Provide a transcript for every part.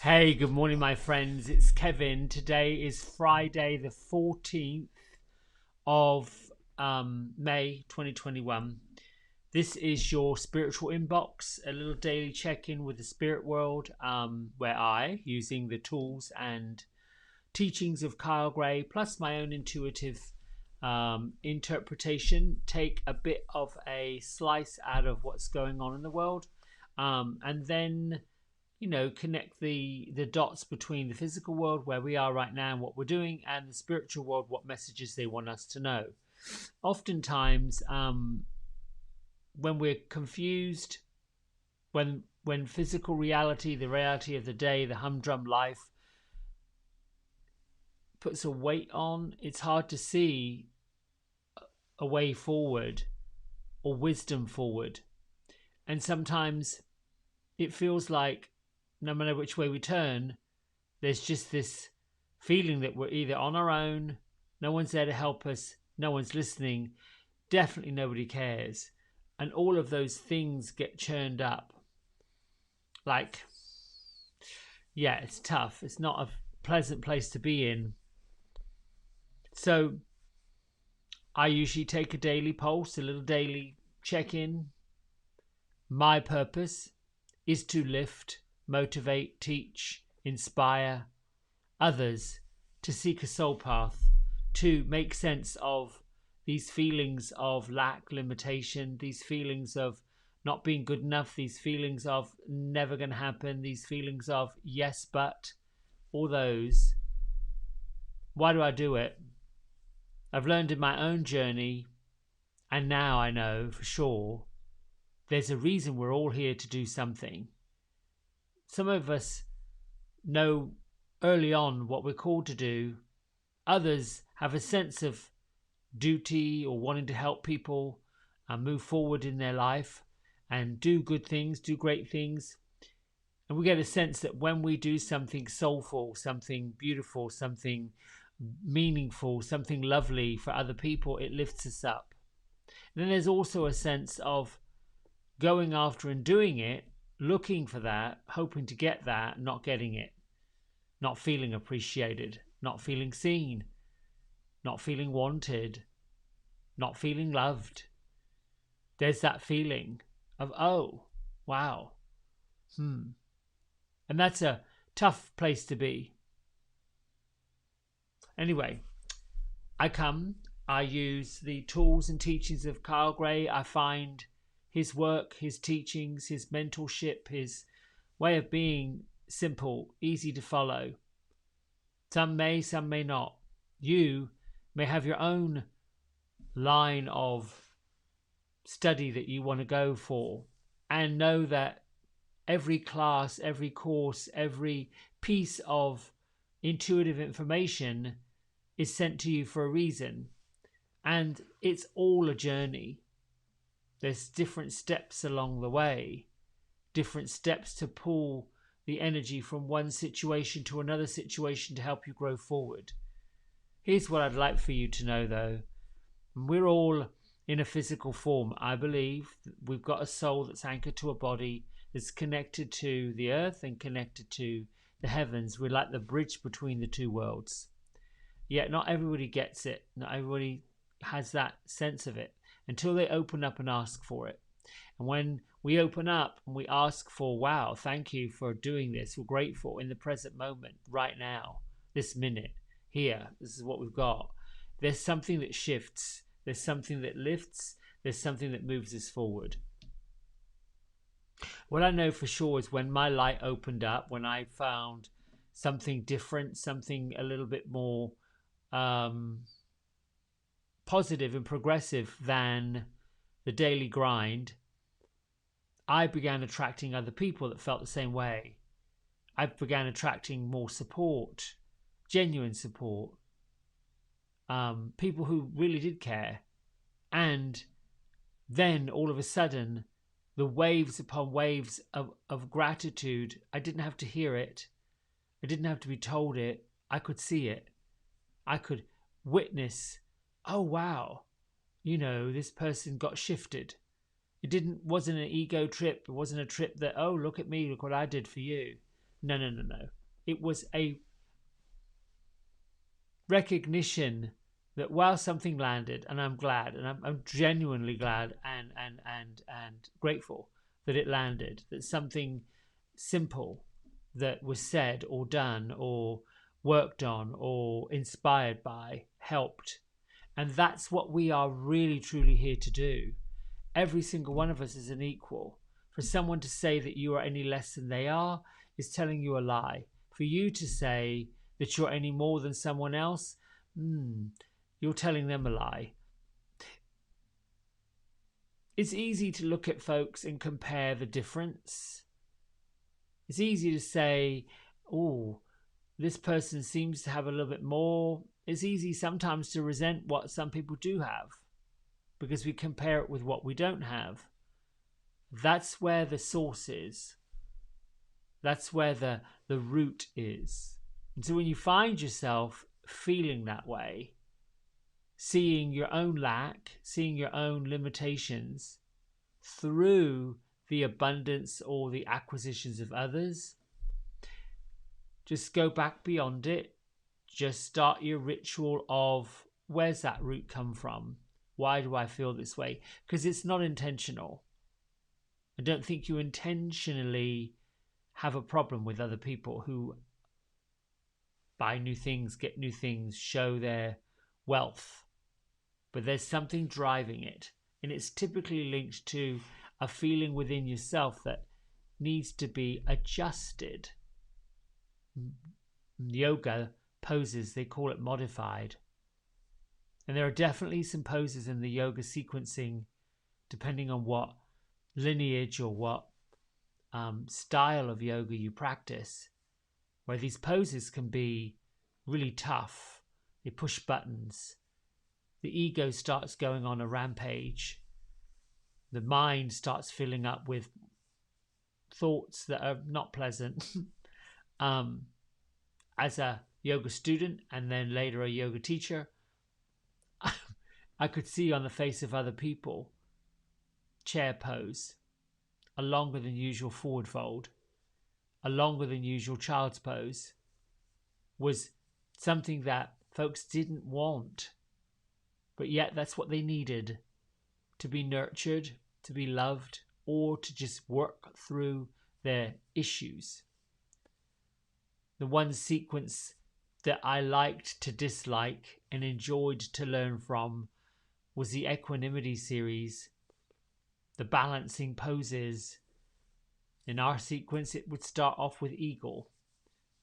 Hey, good morning, my friends. It's Kevin. Today is Friday, the 14th of May 2021. This is your spiritual inbox, a little daily check in with the spirit world, where I, using the tools and teachings of Kyle Gray, plus my own intuitive interpretation, take a bit of a slice out of what's going on in the world, and then connect the dots between the physical world where we are right now and what we're doing, and the spiritual world, what messages they want us to know. Oftentimes, when we're confused, when physical reality, the reality of the day, the humdrum life puts a weight on, it's hard to see a way forward or wisdom forward. And sometimes it feels like no matter which way we turn, there's just this feeling that we're either on our own, no one's there to help us, no one's listening, definitely nobody cares. And all of those things get churned up. Like, yeah, it's tough. It's not a pleasant place to be in. So I usually take a daily pulse, a little daily check-in. My purpose is to lift, motivate, teach, inspire others to seek a soul path, to make sense of these feelings of lack, limitation, these feelings of not being good enough, these feelings of never going to happen, these feelings of yes, but, all those. Why do I do it? I've learned in my own journey, and now I know for sure, there's a reason we're all here to do something. Some of us know early on what we're called to do. Others have a sense of duty or wanting to help people and move forward in their life and do good things, do great things. And we get a sense that when we do something soulful, something beautiful, something meaningful, something lovely for other people, it lifts us up. And then there's also a sense of going after and doing it, looking for that, hoping to get that, not getting it, not feeling appreciated, not feeling seen, not feeling wanted, not feeling loved. There's that feeling of, oh, wow. And that's a tough place to be. Anyway, I use the tools and teachings of Kyle Gray. I find his work, his teachings, his mentorship, his way of being simple, easy to follow. Some may not. You may have your own line of study that you want to go for, and know that every class, every course, every piece of intuitive information is sent to you for a reason. And it's all a journey. There's different steps along the way, different steps to pull the energy from one situation to another situation to help you grow forward. Here's what I'd like for you to know, though. We're all in a physical form. I believe we've got a soul that's anchored to a body, that's connected to the earth and connected to the heavens. We're like the bridge between the two worlds. Yet not everybody gets it. Not everybody has that sense of it until they open up and ask for it. And when we open up and we ask for, wow, thank you for doing this, we're grateful in the present moment, right now, this minute, here, this is what we've got. There's something that shifts. There's something that lifts. There's something that moves us forward. What I know for sure is when my light opened up, when I found something different, something a little bit more positive and progressive than the daily grind, I began attracting other people that felt the same way. I began attracting more support, genuine support, people who really did care. And then all of a sudden, the waves upon waves of gratitude, I didn't have to hear it. I didn't have to be told it. I could see it. I could witness, oh wow, this person got shifted. It wasn't an ego trip. It wasn't a trip that, oh, look at me, look what I did for you. No, no, no, no. It was a recognition that while something landed, and I'm glad, and I'm genuinely glad and grateful that it landed, that something simple that was said or done or worked on or inspired by helped. And that's what we are really truly here to do. Every single one of us is an equal. For someone to say that you are any less than they are is telling you a lie. For you to say that you're any more than someone else, you're telling them a lie. It's easy to look at folks and compare the difference. It's easy to say, oh, this person seems to have a little bit more. It's easy sometimes to resent what some people do have because we compare it with what we don't have. That's where the source is. That's where the root is. And so when you find yourself feeling that way, seeing your own lack, seeing your own limitations through the abundance or the acquisitions of others, just go back beyond it. Just start your ritual of, where's that root come from? Why do I feel this way? Because it's not intentional. I don't think you intentionally have a problem with other people who buy new things, get new things, show their wealth. But there's something driving it. And it's typically linked to a feeling within yourself that needs to be adjusted. Yoga poses, they call it modified. And there are definitely some poses in the yoga sequencing, depending on what lineage or what style of yoga you practice, where these poses can be really tough. They push buttons. The ego starts going on a rampage. The mind starts filling up with thoughts that are not pleasant. As a yoga student and then later a yoga teacher, I could see on the face of other people chair pose, a longer than usual forward fold, a longer than usual child's pose was something that folks didn't want, but yet that's what they needed to be nurtured, to be loved, or to just work through their issues. The one sequence that I liked to dislike and enjoyed to learn from was the equanimity series, the balancing poses. In our sequence, it would start off with eagle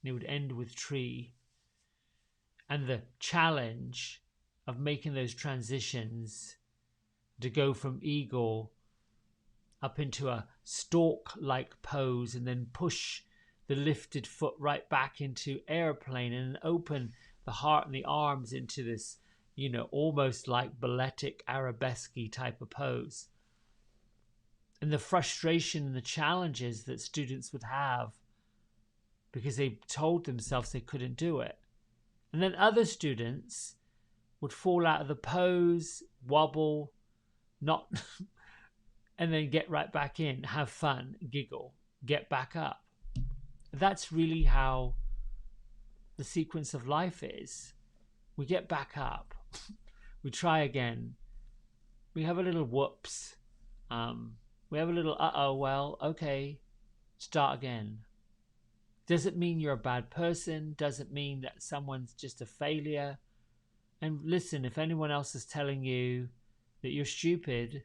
and it would end with tree. And the challenge of making those transitions to go from eagle up into a stalk-like pose and then push the lifted foot right back into airplane and open the heart and the arms into this, almost like balletic arabesque type of pose. And the frustration and the challenges that students would have because they told themselves they couldn't do it. And then other students would fall out of the pose, wobble, not, and then get right back in, have fun, giggle, get back up. That's really how the sequence of life is. We get back up. We try again. We have a little whoops. We have a little okay, start again. Doesn't mean you're a bad person. Doesn't mean that someone's just a failure. And listen, if anyone else is telling you that you're stupid,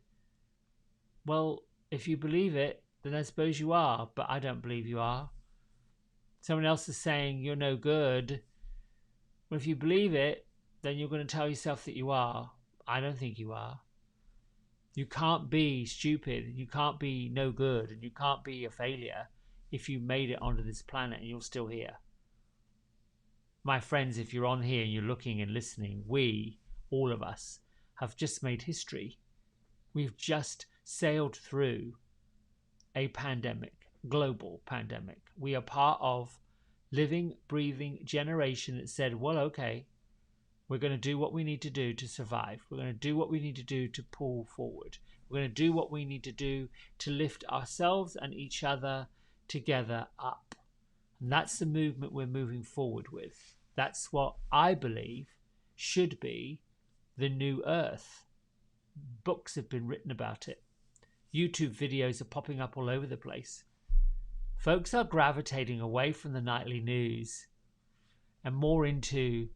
well, if you believe it, then I suppose you are, but I don't believe you are. Someone else is saying you're no good. Well, if you believe it, then you're going to tell yourself that you are. I don't think you are. You can't be stupid, you can't be no good, and you can't be a failure if you made it onto this planet and you're still here. My friends, if you're on here and you're looking and listening, we, all of us, have just made history. We've just sailed through a pandemic, global pandemic. We are part of living, breathing generation that said, well, okay, we're going to do what we need to do to survive. We're going to do what we need to do to pull forward. We're going to do what we need to do to lift ourselves and each other together up. And that's the movement we're moving forward with. That's what I believe should be the new earth. Books have been written about it. YouTube videos are popping up all over the place. Folks are gravitating away from the nightly news and more into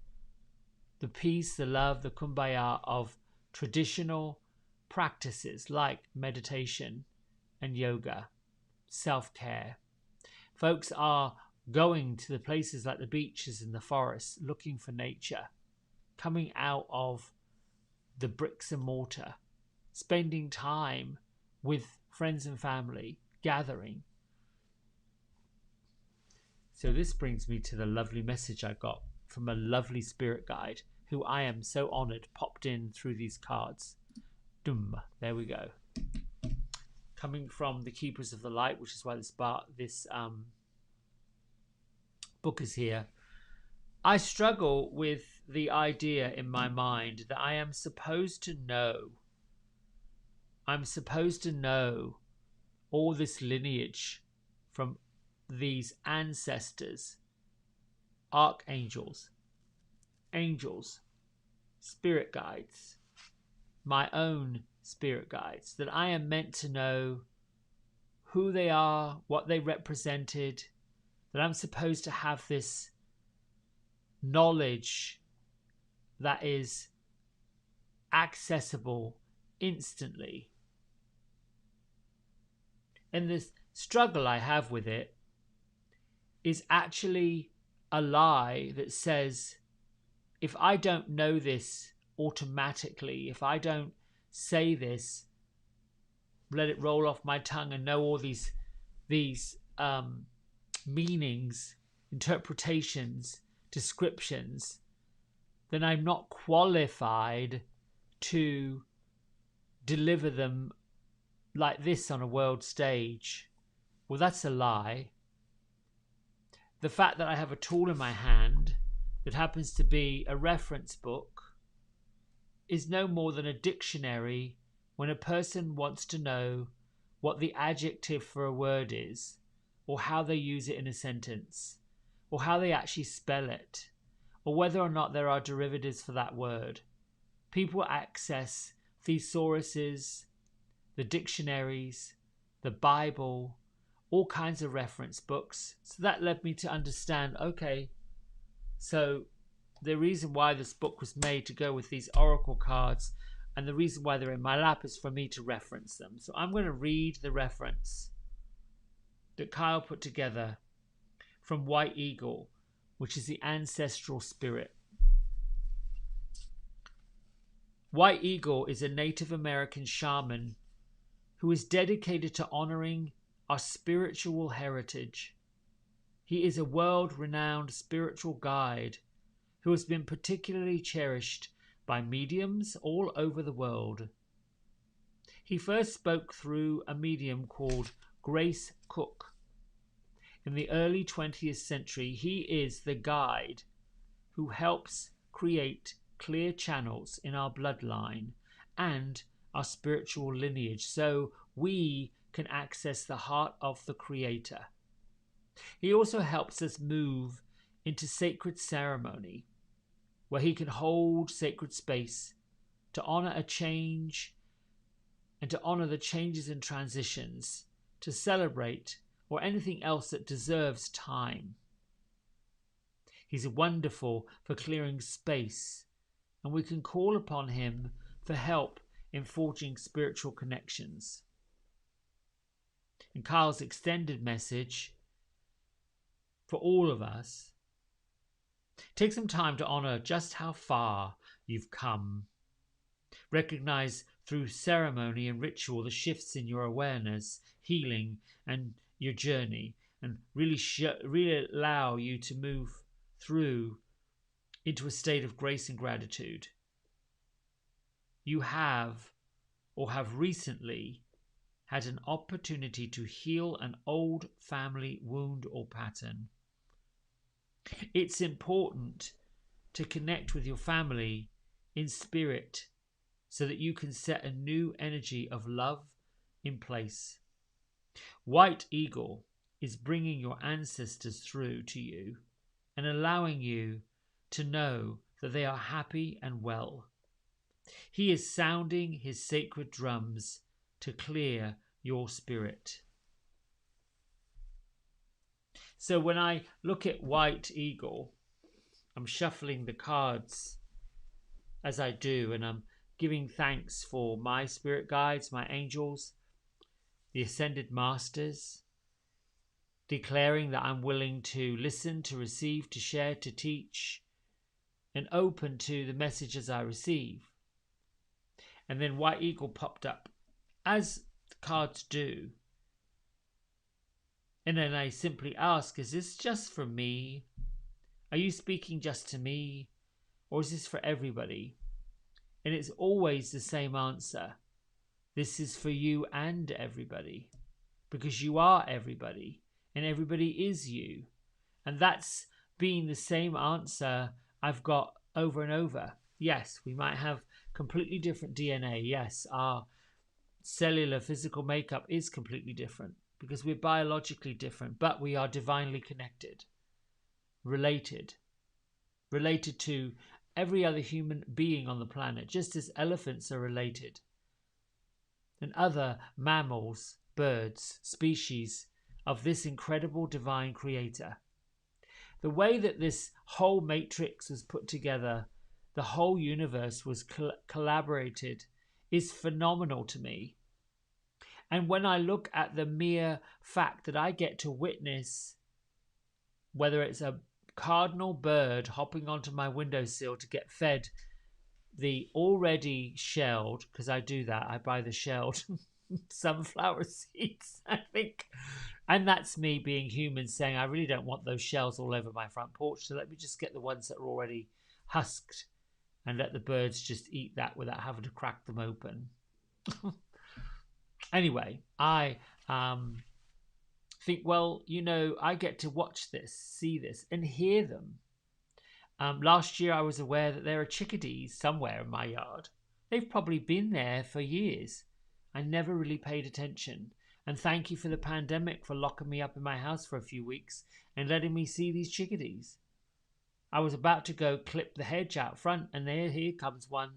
the peace, the love, the kumbaya of traditional practices like meditation and yoga, self-care. Folks are going to the places like the beaches and the forests, looking for nature, coming out of the bricks and mortar, spending time with friends and family, gathering. So this brings me to the lovely message I got from a lovely spirit guide who I am so honored popped in through these cards. There we go. Coming from the Keepers of the Light, which is why this book is here. I struggle with the idea in my mind that I am supposed to know. I'm supposed to know all this lineage from these ancestors, archangels, angels, spirit guides, my own spirit guides, that I am meant to know who they are, what they represented, that I'm supposed to have this knowledge that is accessible instantly. And this struggle I have with it is actually a lie that says, if I don't know this automatically, if I don't say this, let it roll off my tongue and know all these meanings, interpretations, descriptions, then I'm not qualified to deliver them like this on a world stage. Well, that's a lie. The fact that I have a tool in my hand that happens to be a reference book is no more than a dictionary when a person wants to know what the adjective for a word is, or how they use it in a sentence, or how they actually spell it, or whether or not there are derivatives for that word. People access thesauruses, the dictionaries, the Bible, all kinds of reference books. So that led me to understand, okay, so the reason why this book was made to go with these oracle cards, and the reason why they're in my lap, is for me to reference them. So I'm going to read the reference that Kyle put together from White Eagle, which is the ancestral spirit. White Eagle is a Native American shaman who is dedicated to honoring our spiritual heritage. He is a world-renowned spiritual guide who has been particularly cherished by mediums all over the world. He first spoke through a medium called Grace Cook. In the early 20th century, he is the guide who helps create clear channels in our bloodline and our spiritual lineage so we can access the heart of the Creator. He also helps us move into sacred ceremony, where he can hold sacred space to honor a change and to honor the changes and transitions, to celebrate or anything else that deserves time. He's wonderful for clearing space, and we can call upon him for help in forging spiritual connections. And Kyle's extended message for all of us: take some time to honor just how far you've come. Recognize through ceremony and ritual the shifts in your awareness, healing, and your journey, and really allow you to move through into a state of grace and gratitude. You have, or have recently, had an opportunity to heal an old family wound or pattern. It's important to connect with your family in spirit so that you can set a new energy of love in place. White Eagle is bringing your ancestors through to you and allowing you to know that they are happy and well. He is sounding his sacred drums to clear your spirit. So when I look at White Eagle, I'm shuffling the cards as I do, and I'm giving thanks for my spirit guides, my angels, the ascended masters, declaring that I'm willing to listen, to receive, to share, to teach, and open to the messages I receive. And then White Eagle popped up, as the cards do. And then I simply ask, is this just for me? Are you speaking just to me? Or is this for everybody? And it's always the same answer. This is for you and everybody. Because you are everybody. And everybody is you. And that's been the same answer I've got over and over. Yes, we might have completely different DNA. Yes, our cellular physical makeup is completely different because we're biologically different, but we are divinely connected, related to every other human being on the planet, just as elephants are related and other mammals, birds, species of this incredible divine creator. The way that this whole matrix was put together, the whole universe was collaborated, is phenomenal to me. And when I look at the mere fact that I get to witness, whether it's a cardinal bird hopping onto my windowsill to get fed the already shelled, because I do that, I buy the shelled sunflower seeds, I think. And that's me being human saying, I really don't want those shells all over my front porch, so let me just get the ones that are already husked and let the birds just eat that without having to crack them open. Anyway, I think, well, you know, I get to watch this, see this, and hear them. Last year I was aware that there are chickadees somewhere in my yard. They've probably been there for years. I never really paid attention. And thank you for the pandemic for locking me up in my house for a few weeks and letting me see these chickadees. I was about to go clip the hedge out front, and here comes one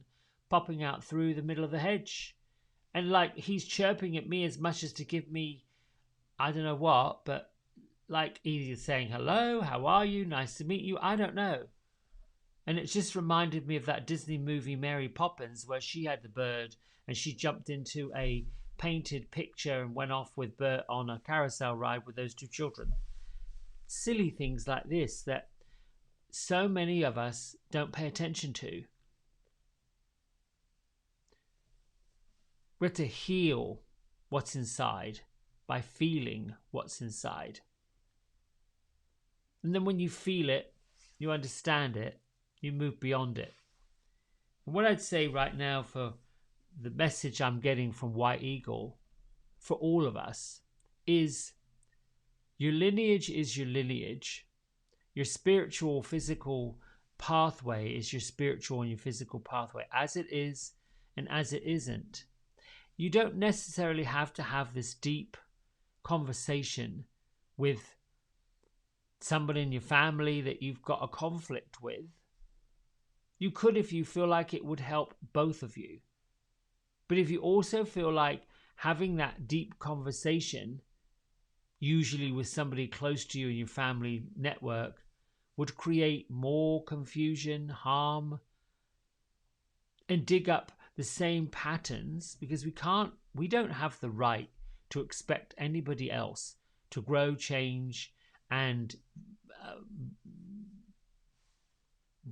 popping out through the middle of the hedge. And like he's chirping at me as much as to give me, I don't know what, but like either saying hello, how are you, nice to meet you, I don't know. And it just reminded me of that Disney movie Mary Poppins, where she had the bird and she jumped into a painted picture and went off with Bert on a carousel ride with those two children. Silly things like this that so many of us don't pay attention to. We're to heal what's inside by feeling what's inside. And then when you feel it, you understand it, you move beyond it. And what I'd say right now for the message I'm getting from White Eagle for all of us is your lineage is your lineage. Your spiritual physical pathway is your spiritual and your physical pathway, as it is and as it isn't. You don't necessarily have to have this deep conversation with somebody in your family that you've got a conflict with. You could if you feel like it would help both of you. But if you also feel like having that deep conversation, usually with somebody close to you in your family network, would create more confusion, harm, and dig up the same patterns, because we don't have the right to expect anybody else to grow, change, and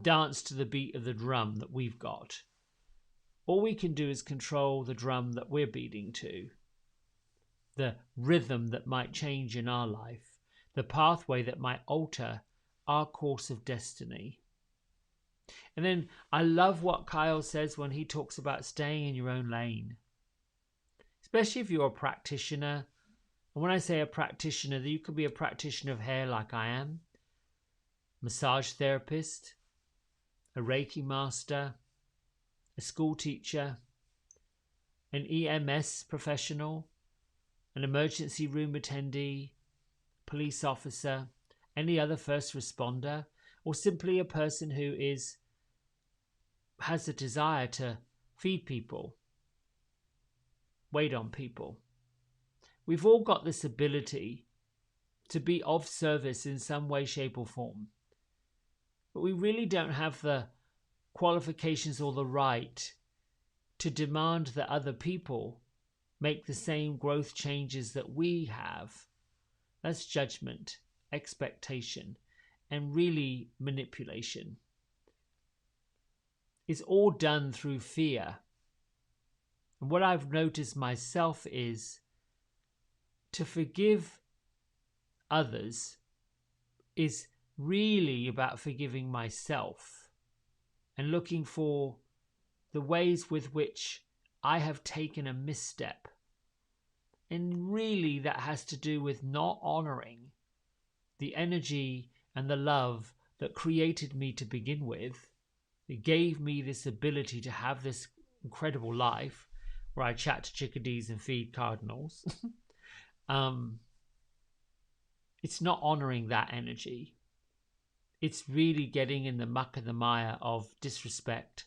dance to the beat of the drum that we've got. All we can do is control the drum that we're beating to, the rhythm that might change in our life, the pathway that might alter our course of destiny. And then I love what Kyle says when he talks about staying in your own lane, especially if you're a practitioner. And when I say a practitioner, you could be a practitioner of hair like I am, massage therapist, a Reiki master, a school teacher, an EMS professional, an emergency room attendee, police officer, any other first responder, or simply a person who has a desire to feed people, wait on people. We've all got this ability to be of service in some way, shape, or form. But we really don't have the qualifications or the right to demand that other people make the same growth changes that we have. That's judgment, expectation, and really manipulation. It's all done through fear. And what I've noticed myself is to forgive others is really about forgiving myself and looking for the ways with which I have taken a misstep. And really that has to do with not honoring the energy and the love that created me to begin with. It gave me this ability to have this incredible life where I chat to chickadees and feed cardinals. It's not honoring that energy. It's really getting in the muck and the mire of disrespect.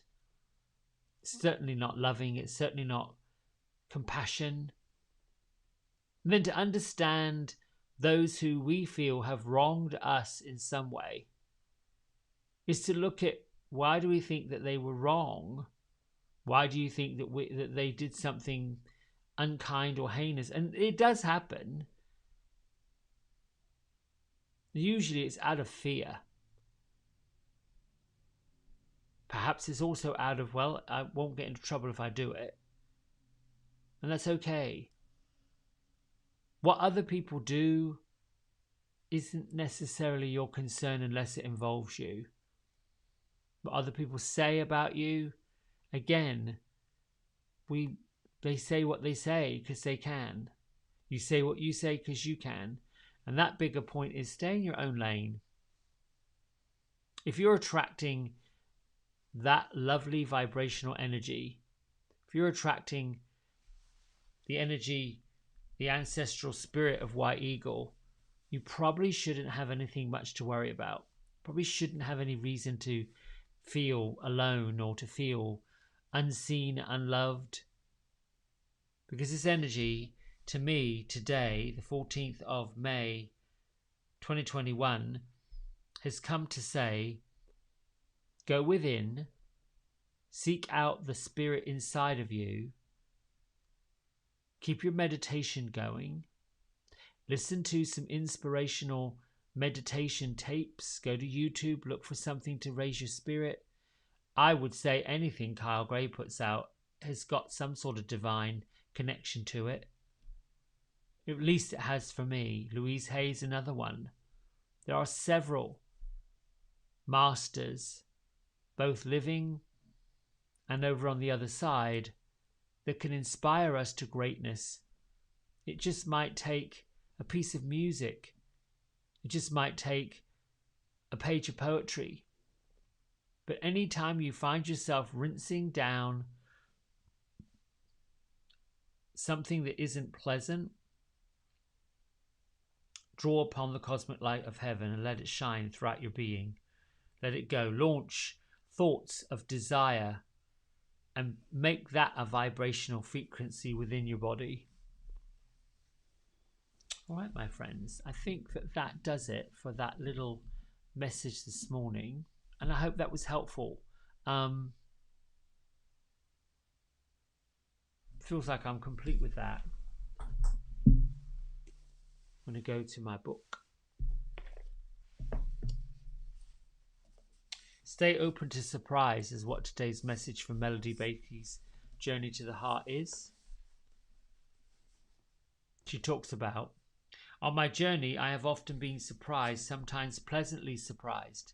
It's certainly not loving. It's certainly not compassion. And then to understand those who we feel have wronged us in some way is to look at, why do we think that they were wrong? Why do you think that they did something unkind or heinous? And it does happen. Usually it's out of fear. Perhaps it's also out of, well, I won't get into trouble if I do it. And that's okay. What other people do isn't necessarily your concern unless it involves you. What other people say about you, again, they say what they say because they can. You say what you say because you can. And that bigger point is stay in your own lane. If you're attracting that lovely vibrational energy, if you're attracting the energy, the ancestral spirit of White Eagle, you probably shouldn't have anything much to worry about. Probably shouldn't have any reason to feel alone or to feel unseen, unloved. Because this energy, to me, today, the 14th of May, 2021, has come to say, go within, seek out the spirit inside of you, keep your meditation going, listen to some inspirational meditation tapes, go to YouTube, look for something to raise your spirit. I would say anything Kyle Gray puts out has got some sort of divine connection to it. At least it has for me. Louise Hay's another one. There are several masters, both living and over on the other side, that can inspire us to greatness. It just might take a piece of music. It just might take a page of poetry. But anytime you find yourself rinsing down something that isn't pleasant, draw upon the cosmic light of heaven and let it shine throughout your being. Let it go. Launch thoughts of desire and make that a vibrational frequency within your body. All right, my friends, I think that does it for that little message this morning, and I hope that was helpful. Feels like I'm complete with that. I'm going to go to my book. Stay open to surprise is what today's message from Melody Beattie's Journey to the Heart is. She talks about, on my journey, I have often been surprised, sometimes pleasantly surprised.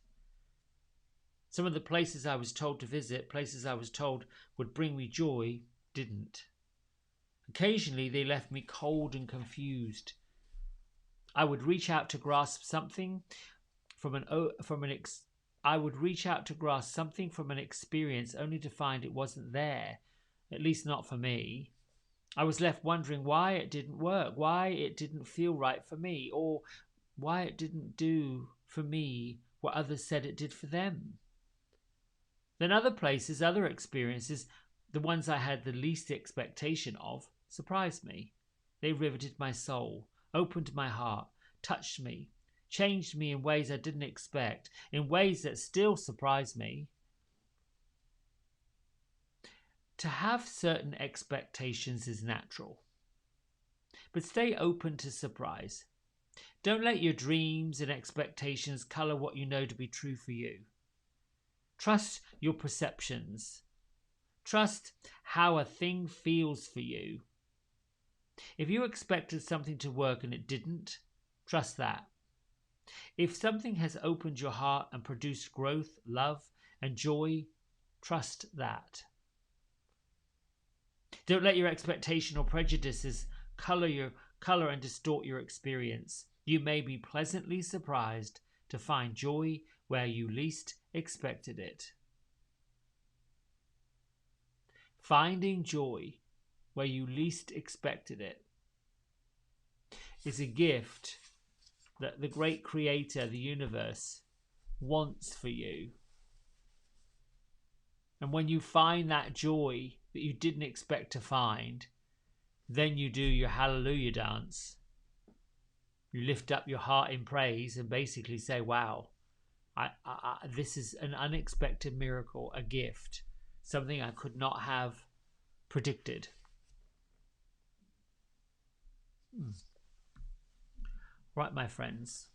Some of the places I was told to visit, places I was told would bring me joy, didn't. Occasionally, they left me cold and confused. I would reach out to grasp something from an experience only to find it wasn't there, at least not for me. I was left wondering why it didn't work, why it didn't feel right for me, or why it didn't do for me what others said it did for them. Then other places, other experiences, the ones I had the least expectation of, surprised me. They riveted my soul, opened my heart, touched me, changed me in ways I didn't expect, in ways that still surprise me. To have certain expectations is natural, but stay open to surprise. Don't let your dreams and expectations color what you know to be true for you. Trust your perceptions. Trust how a thing feels for you. If you expected something to work and it didn't, trust that. If something has opened your heart and produced growth, love, and joy, trust that. Don't let your expectation or prejudices color and distort your experience. You may be pleasantly surprised to find joy where you least expected it. Finding joy where you least expected it is a gift that the great creator, the universe, wants for you. And when you find that joy that you didn't expect to find, then you do your hallelujah dance. You lift up your heart in praise and basically say, wow, this is an unexpected miracle, a gift, something I could not have predicted. Right, my friends.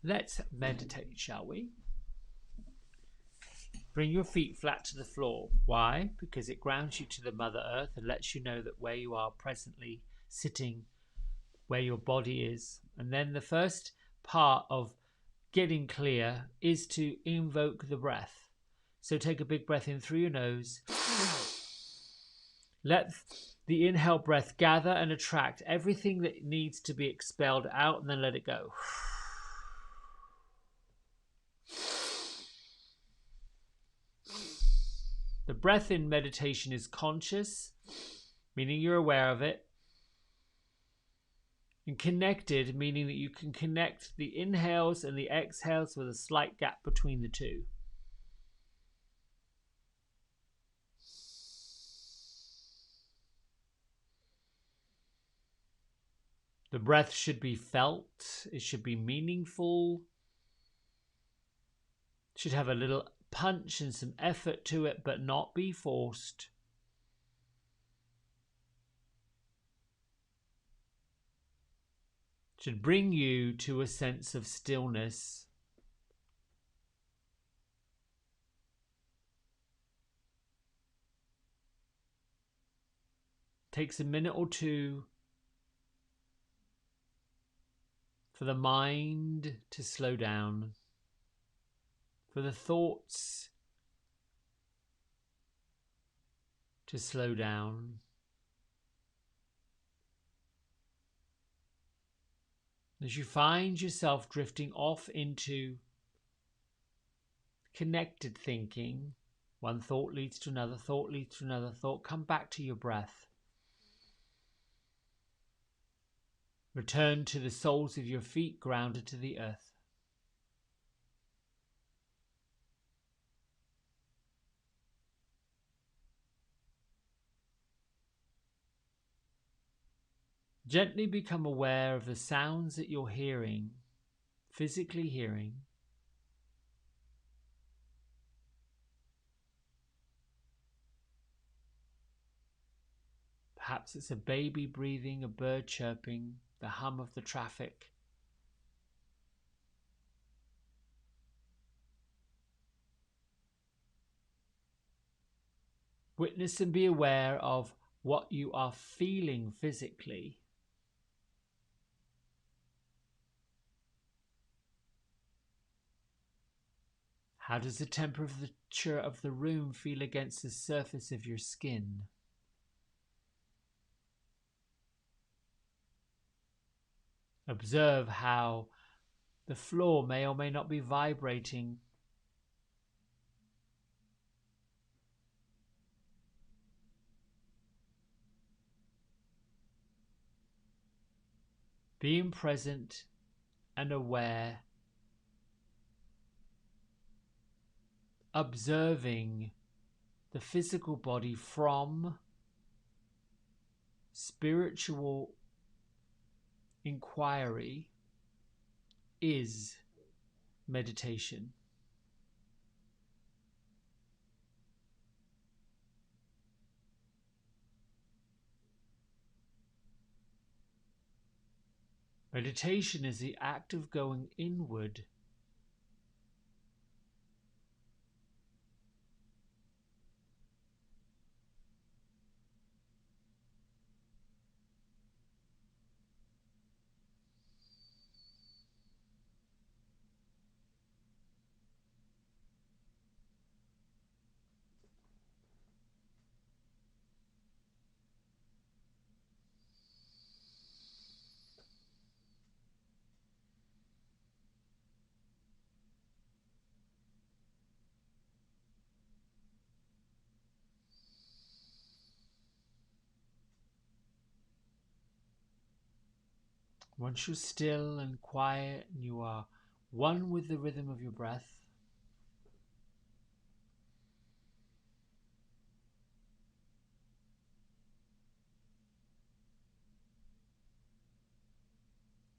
Let's meditate, shall we? Bring your feet flat to the floor. Why? Because it grounds you to the Mother Earth and lets you know that where you are presently sitting, where your body is. And then the first part of getting clear is to invoke the breath. So take a big breath in through your nose. Let the inhale breath gather and attract everything that needs to be expelled out, and then let it go. The breath in meditation is conscious, meaning you're aware of it, and connected, meaning that you can connect the inhales and the exhales with a slight gap between the two. The breath should be felt, it should be meaningful, it should have a little punch and some effort to it, but not be forced. It should bring you to a sense of stillness. It takes a minute or two for the mind to slow down, for the thoughts to slow down. As you find yourself drifting off into connected thinking, one thought leads to another thought, leads to another thought, come back to your breath. Return to the soles of your feet grounded to the earth. Gently become aware of the sounds that you're hearing, physically hearing. Perhaps it's a baby breathing, a bird chirping, the hum of the traffic. Witness and be aware of what you are feeling physically. How does the temperature of the room feel against the surface of your skin? Observe how the floor may or may not be vibrating. being present and aware, observing the physical body from spiritual inquiry is meditation. Meditation is the act of going inward, once you're still and quiet and you are one with the rhythm of your breath,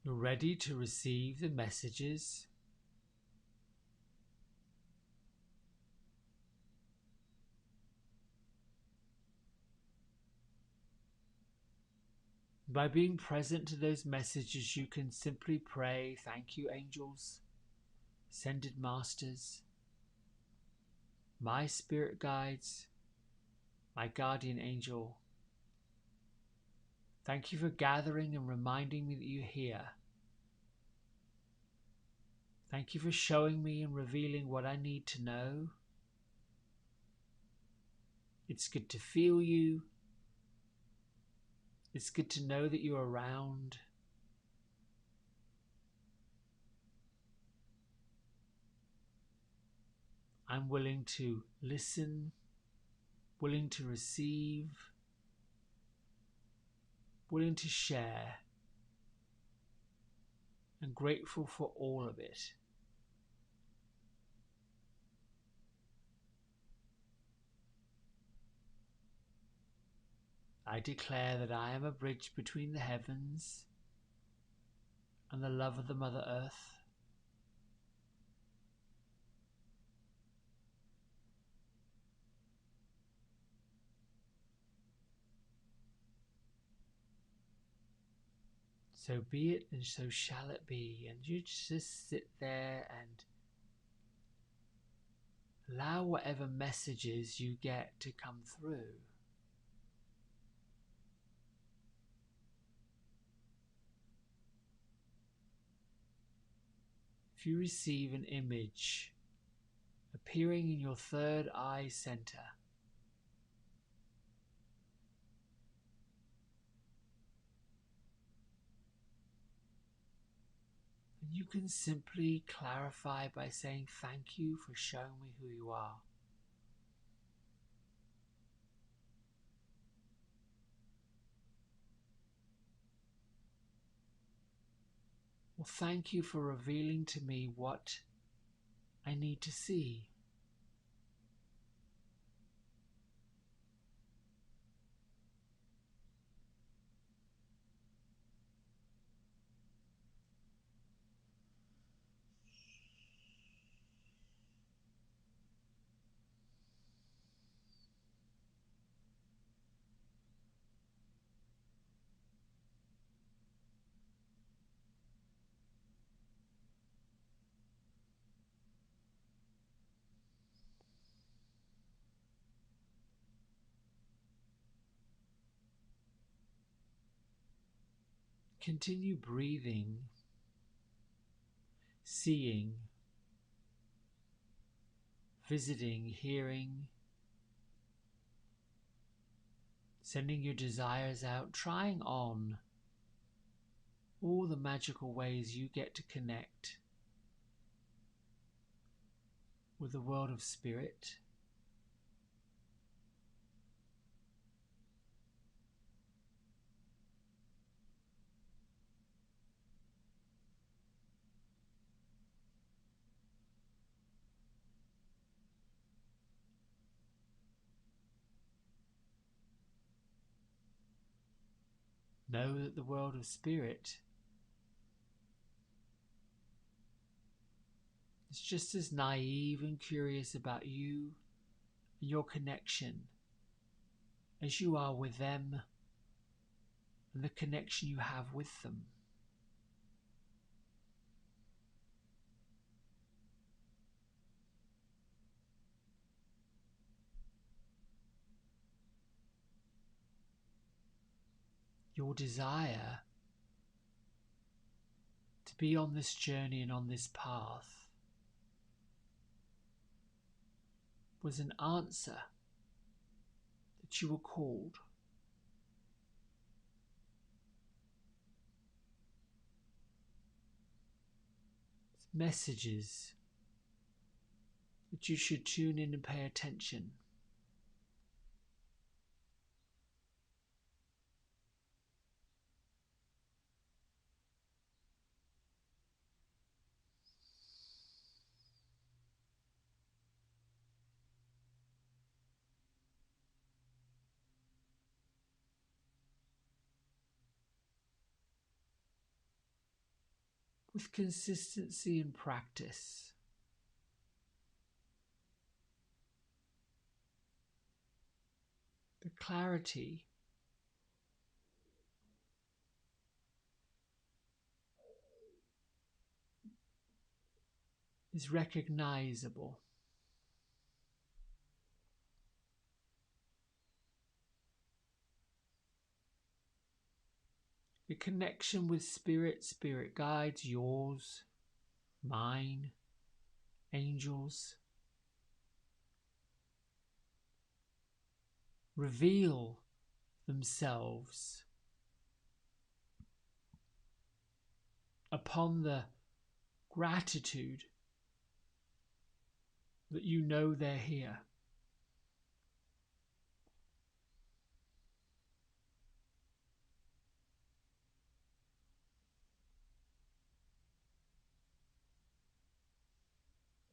you're ready to receive the messages by being present to those messages. You can simply pray, "Thank you, angels, ascended masters, my spirit guides, my guardian angel. Thank you for gathering and reminding me that you're here. Thank you for showing me and revealing what I need to know. It's good to feel you. It's good to know that you're around. I'm willing to listen, willing to receive, willing to share, and grateful for all of it." I declare that I am a bridge between the heavens and the love of the Mother Earth. So be it, and so shall it be. And you just sit there and allow whatever messages you get to come through. If you receive an image appearing in your third eye center, you can simply clarify by saying, "Thank you for showing me who you are." Well, thank you for revealing to me what I need to see. Continue breathing, seeing, visiting, hearing, sending your desires out, trying on all the magical ways you get to connect with the world of spirit. Know that the world of spirit is just as naive and curious about you and your connection as you are with them and the connection you have with them. Your desire to be on this journey and on this path was an answer that you were called. Messages that you should tune in and pay attention. With consistency and practice, the clarity is recognizable. The connection with spirit, spirit guides, yours, mine, angels, reveal themselves upon the gratitude that you know they're here.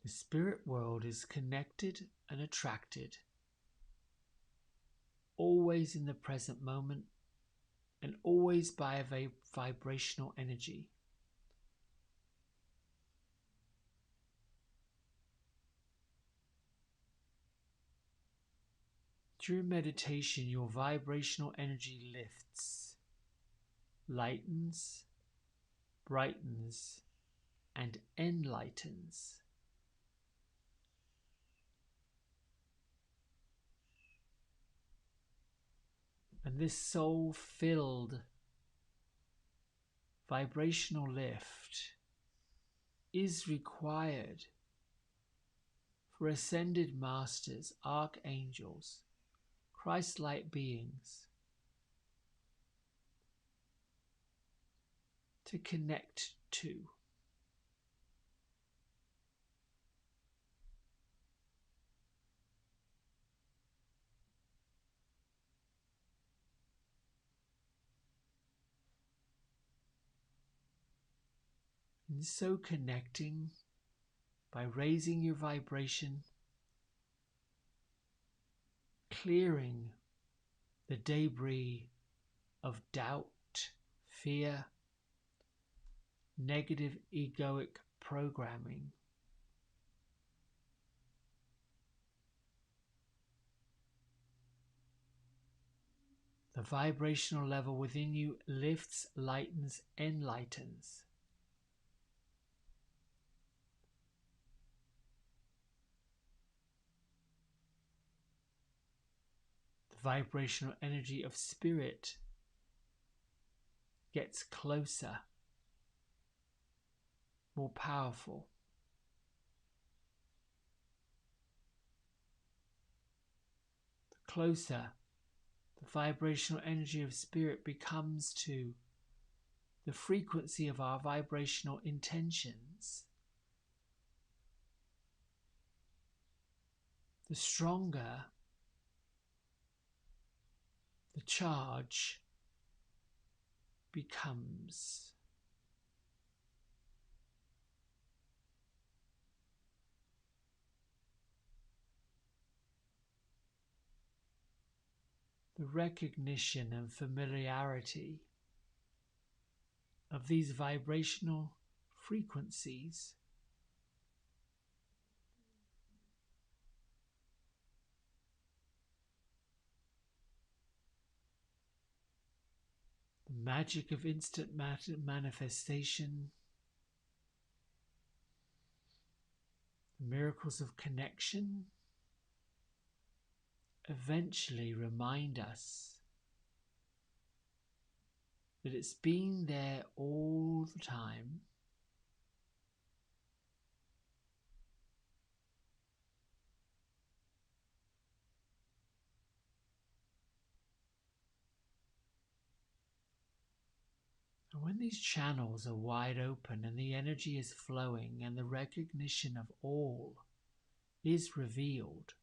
The spirit world is connected and attracted, always in the present moment and always by a vibrational energy. During meditation, your vibrational energy lifts, lightens, brightens, and enlightens. And this soul-filled vibrational lift is required for ascended masters, archangels, Christ-like beings to connect to. And so connecting by raising your vibration, clearing the debris of doubt, fear, negative egoic programming. The vibrational level within you lifts, lightens, enlightens. The vibrational energy of spirit gets closer, more powerful. The closer the vibrational energy of spirit becomes to the frequency of our vibrational intentions, the stronger the charge becomes. The recognition and familiarity of these vibrational frequencies. The magic of instant manifestation, the miracles of connection, eventually remind us that it's been there all the time. And when these channels are wide open and the energy is flowing and the recognition of all is revealed,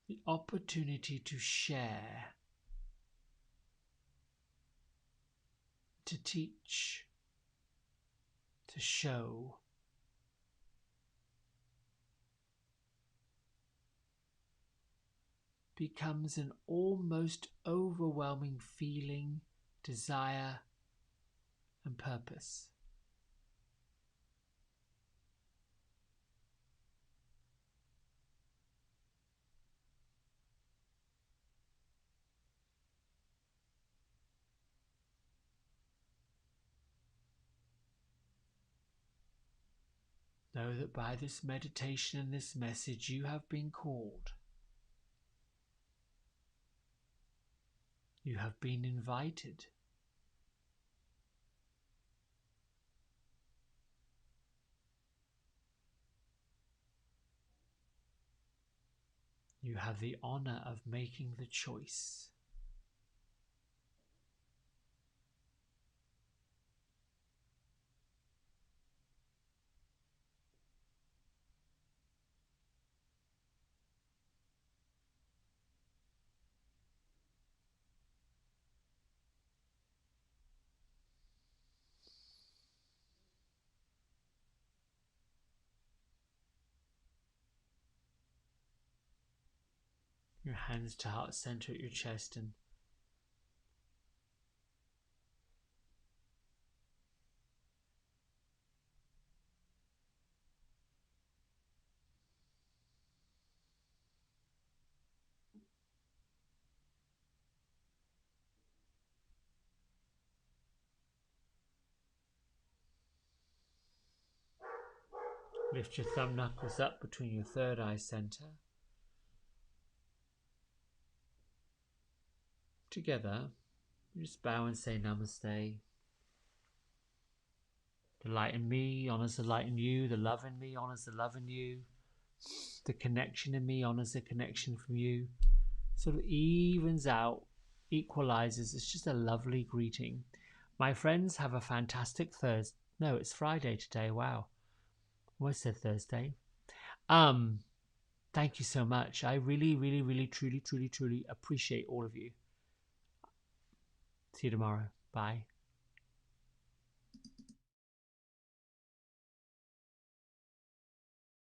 the opportunity to share, to teach, to show, becomes an almost overwhelming feeling, desire, and purpose. Know that by this meditation and this message you have been called. You have been invited. You have the honor of making the choice. Your hands to heart center at your chest and lift your thumb knuckles up between your third eye center. Together, you just bow and say namaste. The light in me honors the light in you. The love in me honors the love in you. The connection in me honors the connection from you. Sort of evens out, equalizes. It's just a lovely greeting. My friends, have a fantastic Thursday. No, it's Friday today. Wow. Almost said Thursday. Thank you so much. I really, really, really, truly, truly, truly appreciate all of you. See you tomorrow. Bye.